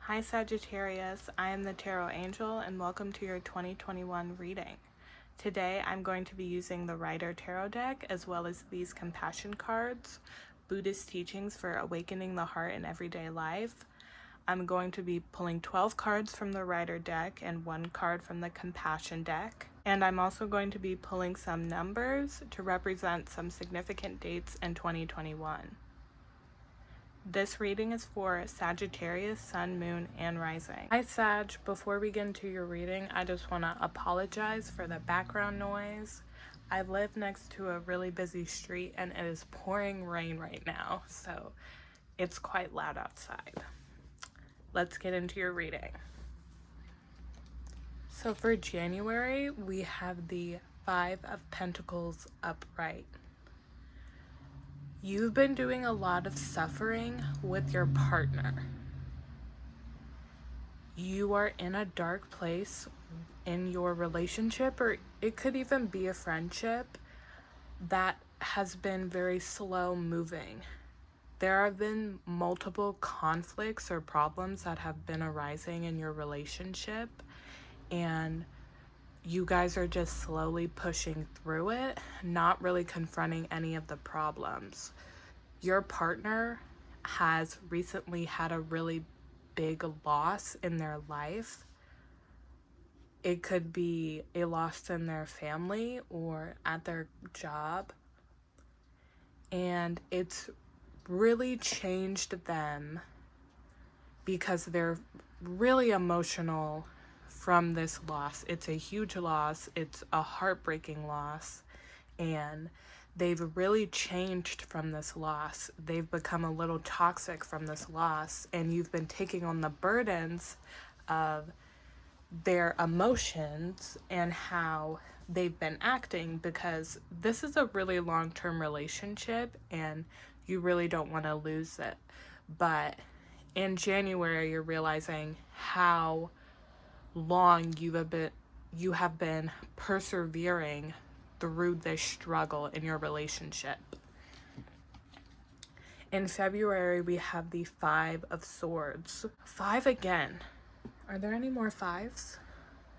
Hi Sagittarius, I am the Tarot Angel and welcome to your 2021 reading. Today I'm going to be using the Rider Tarot deck as well as these compassion cards, Buddhist teachings for awakening the heart in everyday life. I'm going to be pulling 12 cards from the Rider deck and 1 card from the compassion deck. And I'm also going to be pulling some numbers to represent some significant dates in 2021. This reading is for Sagittarius, Sun, Moon, and Rising. Hi Sag, before we get into your reading, I just want to apologize for the background noise. I live next to a really busy street and it is pouring rain right now, so it's quite loud outside. Let's get into your reading. So for January, we have the Five of Pentacles upright. You've been doing a lot of suffering with your partner. You are in a dark place in your relationship, or it could even be a friendship that has been very slow moving. There have been multiple conflicts or problems that have been arising in your relationship, and you guys are just slowly pushing through it, not really confronting any of the problems. Your partner has recently had a really big loss in their life. It could be a loss in their family or at their job. And it's really changed them because they're really emotional from this loss. It's a huge loss. It's a heartbreaking loss. And they've really changed from this loss. They've become a little toxic from this loss. And you've been taking on the burdens of their emotions and how they've been acting, because this is a really long-term relationship and you really don't want to lose it. But in January, you're realizing how long you have been persevering through this struggle in your relationship. In February, we have the Five of Swords. 5 again. Are there any more 5s?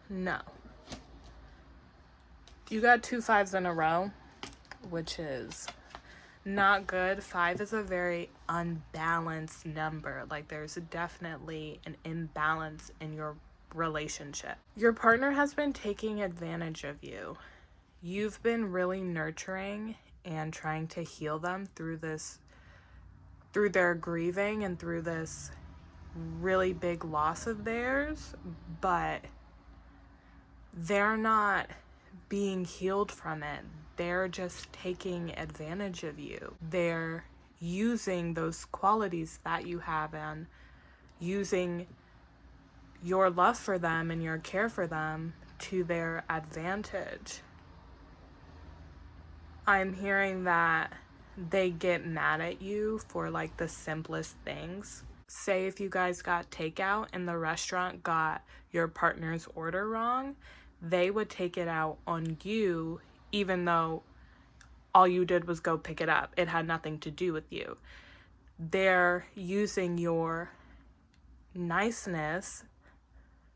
No. You got 2 5s in a row, which is not good. 5 is a very unbalanced number. Like, there's definitely an imbalance in your relationship. Your partner has been taking advantage of you. You've been really nurturing and trying to heal them through their grieving and through this really big loss of theirs, but they're not being healed from it. They're just taking advantage of you. They're using those qualities that you have and using your love for them and your care for them to their advantage. I'm hearing that they get mad at you for like the simplest things. Say if you guys got takeout and the restaurant got your partner's order wrong, they would take it out on you even though all you did was go pick it up. It had nothing to do with you. They're using your niceness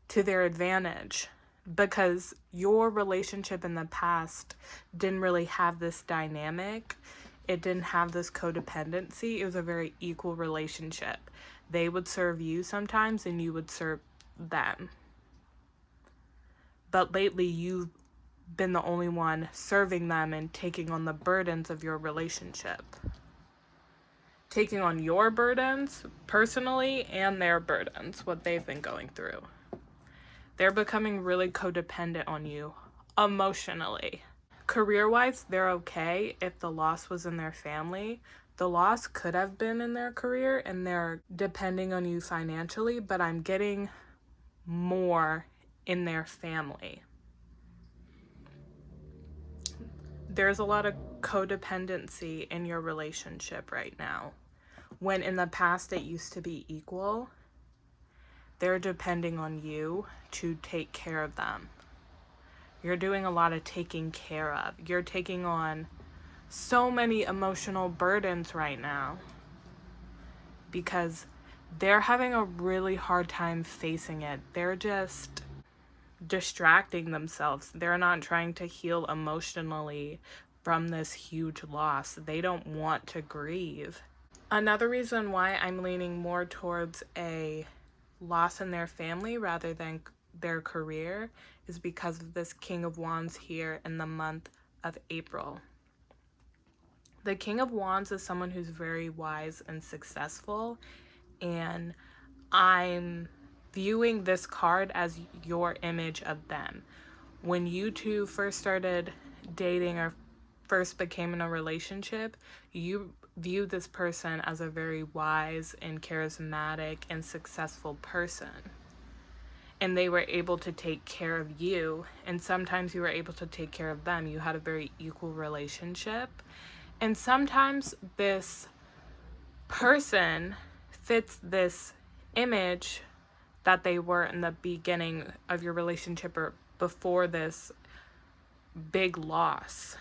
to their advantage because your relationship in the past didn't really have this dynamic. It didn't have this codependency. It was a very equal relationship. They would serve you sometimes and you would serve them. But lately you've been the only one serving them and taking on the burdens of your relationship. Taking on your burdens personally and their burdens, what they've been going through. They're becoming really codependent on you emotionally. Career-wise, they're okay if the loss was in their family. The loss could have been in their career and they're depending on you financially, but I'm getting more in their family. There's a lot of codependency in your relationship right now. When in the past it used to be equal, they're depending on you to take care of them. You're doing a lot of taking care of. You're taking on so many emotional burdens right now because they're having a really hard time facing it. They're just distracting themselves. They're not trying to heal emotionally from this huge loss. They don't want to grieve. Another reason why I'm leaning more towards a loss in their family rather than their career is because of this King of Wands here in the month of April. The King of Wands is someone who's very wise and successful, and I'm viewing this card as your image of them. When you two first started dating or first became in a relationship, you viewed this person as a very wise and charismatic and successful person. And they were able to take care of you, and sometimes you were able to take care of them. You had a very equal relationship. And sometimes this person fits this image that they were in the beginning of your relationship or before this big loss.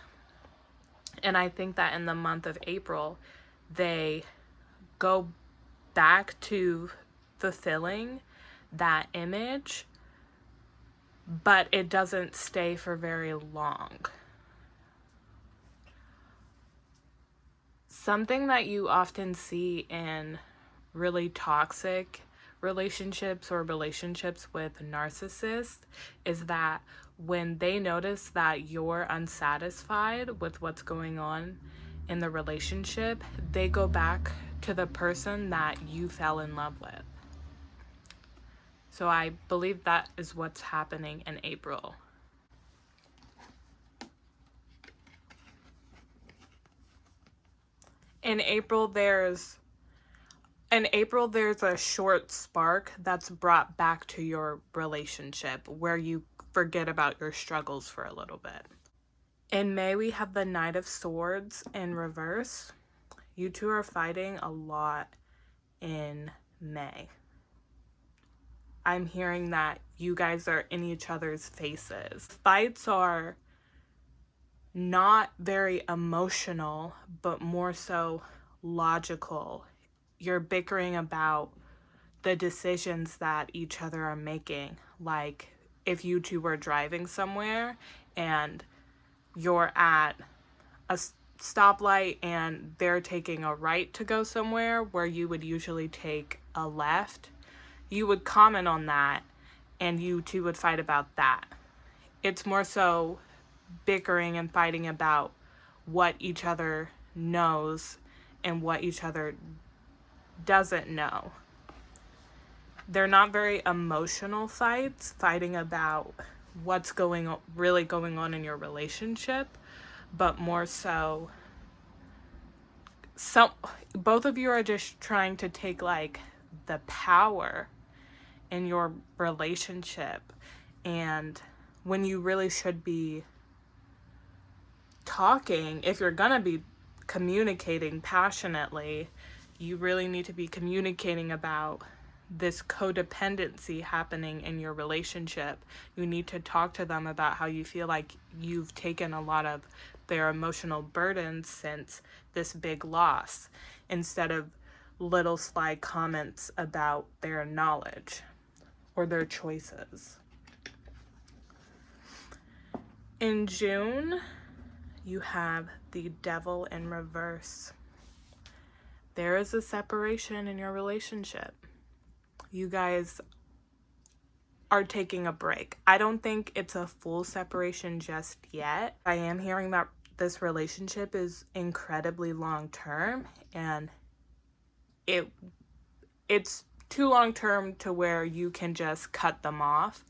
And I think that in the month of April, they go back to fulfilling that image, but it doesn't stay for very long. Something that you often see in really toxic relationships or relationships with narcissists is that when they notice that you're unsatisfied with what's going on in the relationship, they go back to the person that you fell in love with. So I believe that is what's happening in April. In April, there's a short spark that's brought back to your relationship where you forget about your struggles for a little bit. In May, we have the Knight of Swords in reverse. You two are fighting a lot in May. I'm hearing that you guys are in each other's faces. Fights are not very emotional, but more so logical. You're bickering about the decisions that each other are making. Like if you two were driving somewhere and you're at a stoplight and they're taking a right to go somewhere where you would usually take a left, you would comment on that and you two would fight about that. It's more so bickering and fighting about what each other knows and what each other doesn't know. They're not very emotional fights, fighting about what's really going on in your relationship, but more so both of you are just trying to take like the power in your relationship, and when you really should be talking, if you're gonna be communicating passionately, you really need to be communicating about this codependency happening in your relationship. You need to talk to them about how you feel like you've taken a lot of their emotional burdens since this big loss, instead of little sly comments about their knowledge or their choices. In June, you have the Devil in reverse. There is a separation in your relationship. You guys are taking a break. I don't think it's a full separation just yet. I am hearing that this relationship is incredibly long term, and it's too long term to where you can just cut them off.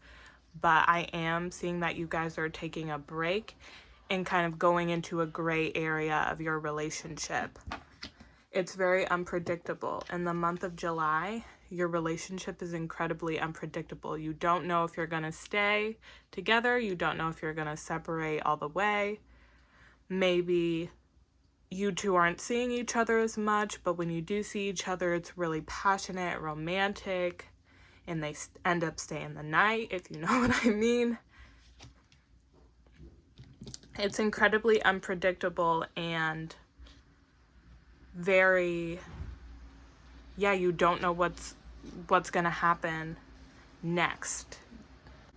But I am seeing that you guys are taking a break and kind of going into a gray area of your relationship. It's very unpredictable. In the month of July, your relationship is incredibly unpredictable. You don't know if you're going to stay together. You don't know if you're going to separate all the way. Maybe you two aren't seeing each other as much, but when you do see each other, it's really passionate, romantic, and they end up staying the night, if you know what I mean. It's incredibly unpredictable and very yeah, you don't know what's going to happen next.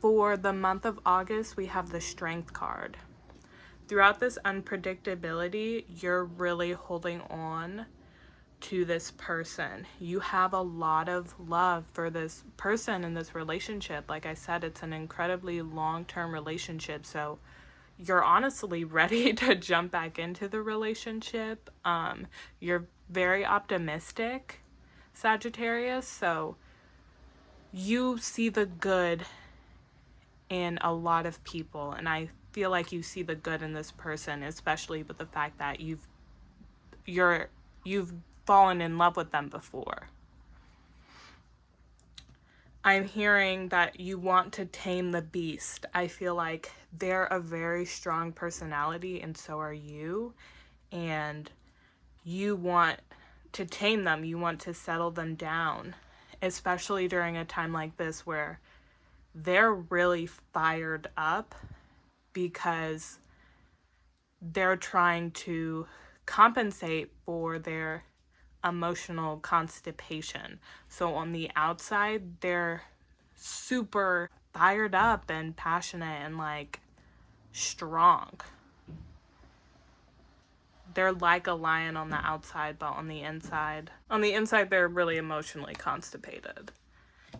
For the month of August, we have the Strength card. Throughout this unpredictability, you're really holding on to this person. You have a lot of love for this person in this relationship. Like I said, it's an incredibly long-term relationship, so you're honestly ready to jump back into the relationship. You're very optimistic, Sagittarius, so you see the good in a lot of people, and I feel like you see the good in this person, especially with the fact that you've fallen in love with them before. I'm hearing that you want to tame the beast. I feel like they're a very strong personality, and so are you. And you want to tame them. You want to settle them down, especially during a time like this where they're really fired up because they're trying to compensate for their emotional constipation. So on the outside, they're super fired up and passionate and like strong. They're like a lion on the outside, but on the inside, they're really emotionally constipated.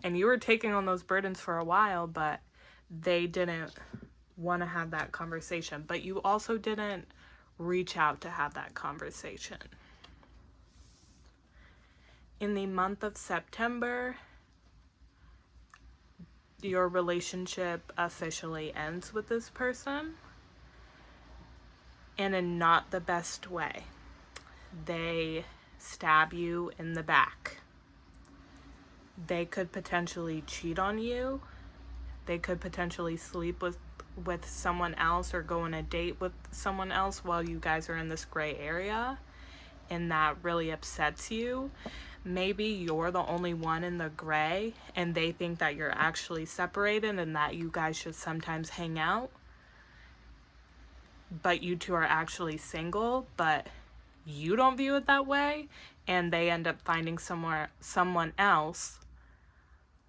And you were taking on those burdens for a while, but they didn't want to have that conversation. But you also didn't reach out to have that conversation. In the month of September, your relationship officially ends with this person, and in not the best way. They stab you in the back. They could potentially cheat on you. They could potentially sleep with someone else or go on a date with someone else while you guys are in this gray area, and that really upsets you. Maybe you're the only one in the gray and they think that you're actually separated and that you guys should sometimes hang out, but you two are actually single, but you don't view it that way, and they end up finding someone else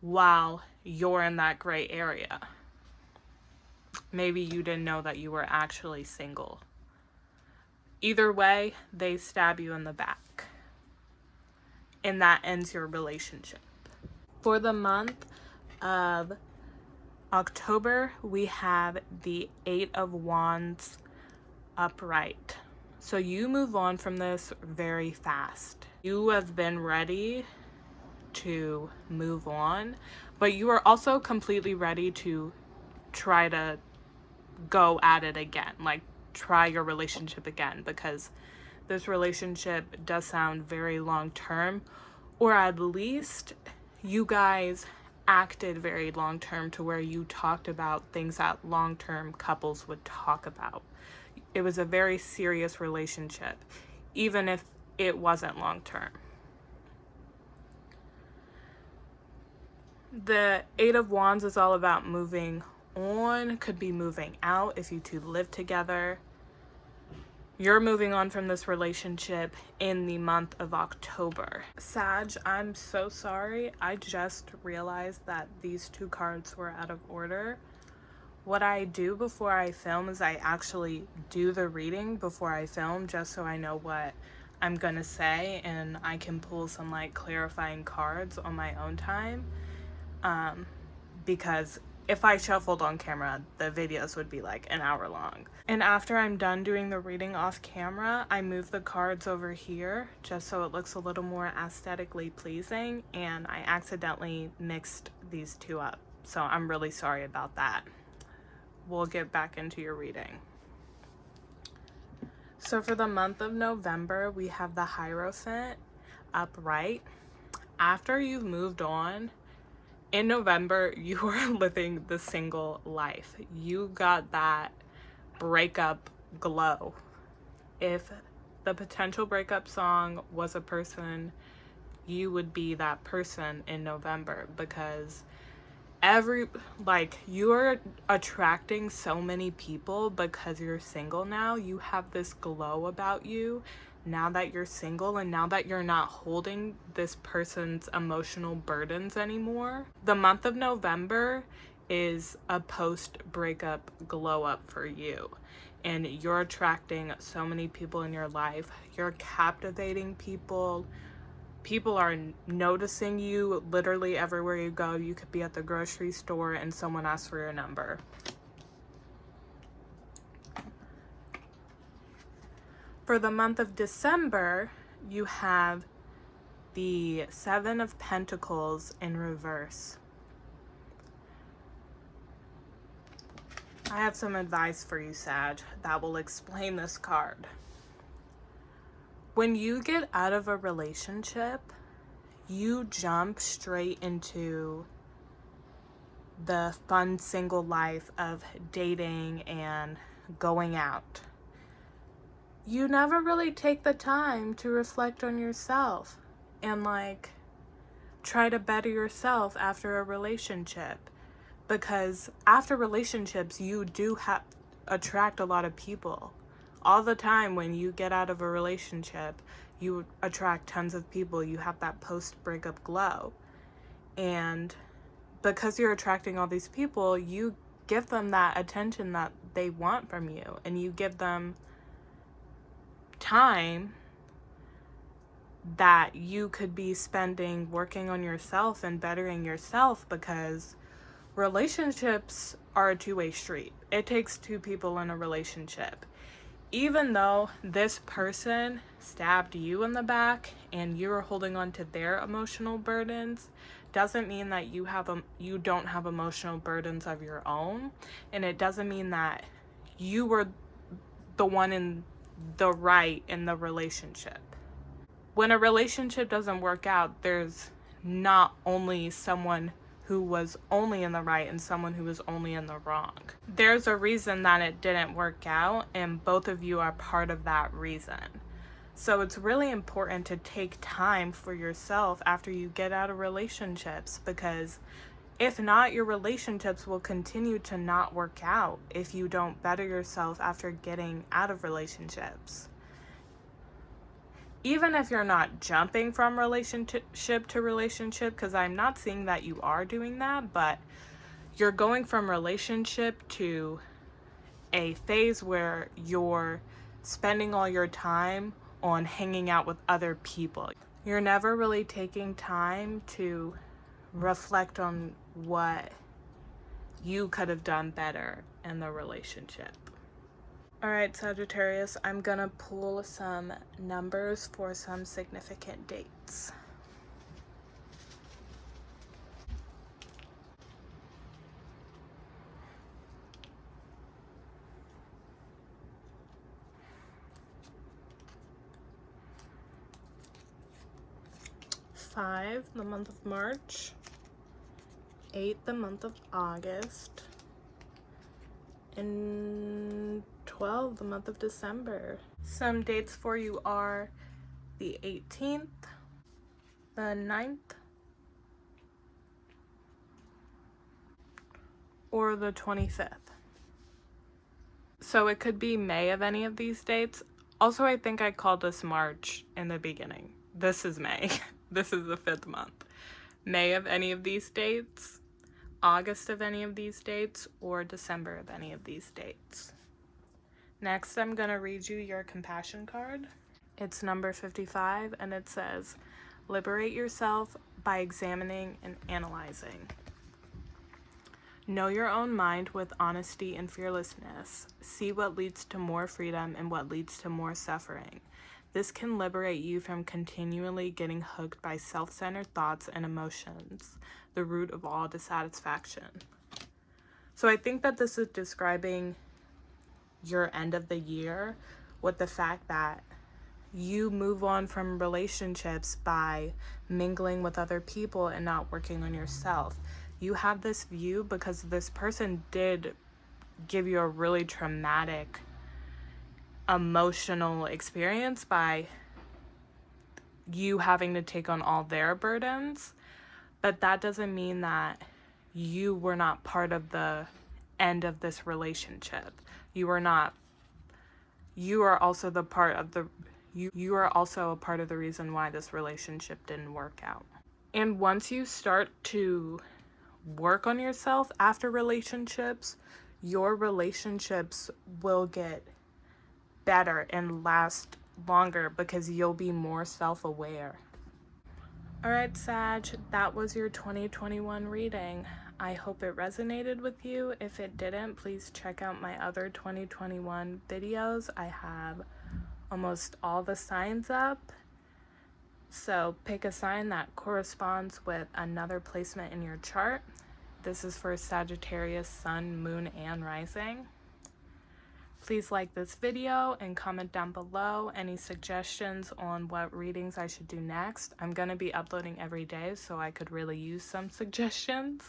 while you're in that gray area. Maybe you didn't know that you were actually single. Either way, they stab you in the back, and that ends your relationship. For the month of October, we have the 8 of Wands upright. So you move on from this very fast. You have been ready to move on, but you are also completely ready to try to go at it again, like try your relationship again, because this relationship does sound very long term, or at least you guys acted very long term to where you talked about things that long term couples would talk about. It was a very serious relationship, even if it wasn't long term. The 8 of Wands is all about moving on, could be moving out if you two live together. You're moving on from this relationship in the month of October. Sag, I'm so sorry. I just realized that these two cards were out of order. What I do before I film is I actually do the reading before I film, just so I know what I'm gonna say and I can pull some like clarifying cards on my own time. Because if I shuffled on camera, the videos would be like an hour long. And after I'm done doing the reading off camera, I move the cards over here just so it looks a little more aesthetically pleasing, and I accidentally mixed these two up. So I'm really sorry about that. We'll get back into your reading. So for the month of November, we have the Hierophant upright. After you've moved on, in November, you are living the single life. You got that breakup glow. If the potential breakup song was a person, you would be that person in November, because you're attracting so many people because you're single now. You have this glow about you now that you're single and now that you're not holding this person's emotional burdens anymore. The month of November is a post-breakup glow up for you, and you're attracting so many people in your life. You're captivating people. People are noticing you literally everywhere you go. You could be at the grocery store and someone asks for your number. For the month of December, you have the Seven of Pentacles in reverse. I have some advice for you, Sag, that will explain this card. When you get out of a relationship, you jump straight into the fun single life of dating and going out. You never really take the time to reflect on yourself and like try to better yourself after a relationship, because after relationships you do attract a lot of people. All the time when you get out of a relationship, you attract tons of people. You have that post-breakup glow, and because you're attracting all these people, you give them that attention that they want from you, and you give them time that you could be spending working on yourself and bettering yourself, because relationships are a two-way street. It takes two people in a relationship. Even though this person stabbed you in the back and you're holding on to their emotional burdens, doesn't mean that you don't have emotional burdens of your own, and it doesn't mean that you were the one in the right in the relationship. When a relationship doesn't work out, there's not only someone who was only in the right and someone who was only in the wrong. There's a reason that it didn't work out, and both of you are part of that reason. So it's really important to take time for yourself after you get out of relationships, because if not, your relationships will continue to not work out if you don't better yourself after getting out of relationships. Even if you're not jumping from relationship to relationship, because I'm not seeing that you are doing that, but you're going from relationship to a phase where you're spending all your time on hanging out with other people. You're never really taking time to reflect on what you could have done better in the relationship. All right, Sagittarius, I'm gonna pull some numbers for some significant dates. Five, the month of March. 8, the month of August. And 12, the month of December. Some dates for you are the 18th, the 9th, or the 25th. So it could be May of any of these dates. Also, I think I called this March in the beginning. This is May. This is the 5th month. May of any of these dates, August of any of these dates, or December of any of these dates. Next, I'm going to read you your compassion card. It's number 55, and it says, liberate yourself by examining and analyzing. Know your own mind with honesty and fearlessness. See what leads to more freedom and what leads to more suffering. This can liberate you from continually getting hooked by self-centered thoughts and emotions, the root of all dissatisfaction. So I think that this is describing your end of the year, with the fact that you move on from relationships by mingling with other people and not working on yourself. You have this view because this person did give you a really traumatic emotional experience by you having to take on all their burdens, but that doesn't mean that you were not part of the end of this relationship. You are also the part of You are also a part of the reason why this relationship didn't work out. And once you start to work on yourself after relationships, your relationships will get better and last longer because you'll be more self-aware. Alright, Sag, that was your 2021 reading. I hope it resonated with you. If it didn't, please check out my other 2021 videos. I have almost all the signs up. So pick a sign that corresponds with another placement in your chart. This is for Sagittarius Sun, Moon, and Rising. Please like this video and comment down below any suggestions on what readings I should do next. I'm going to be uploading every day, so I could really use some suggestions.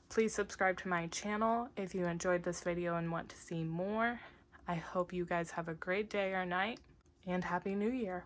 Please subscribe to my channel if you enjoyed this video and want to see more. I hope you guys have a great day or night, and Happy New Year!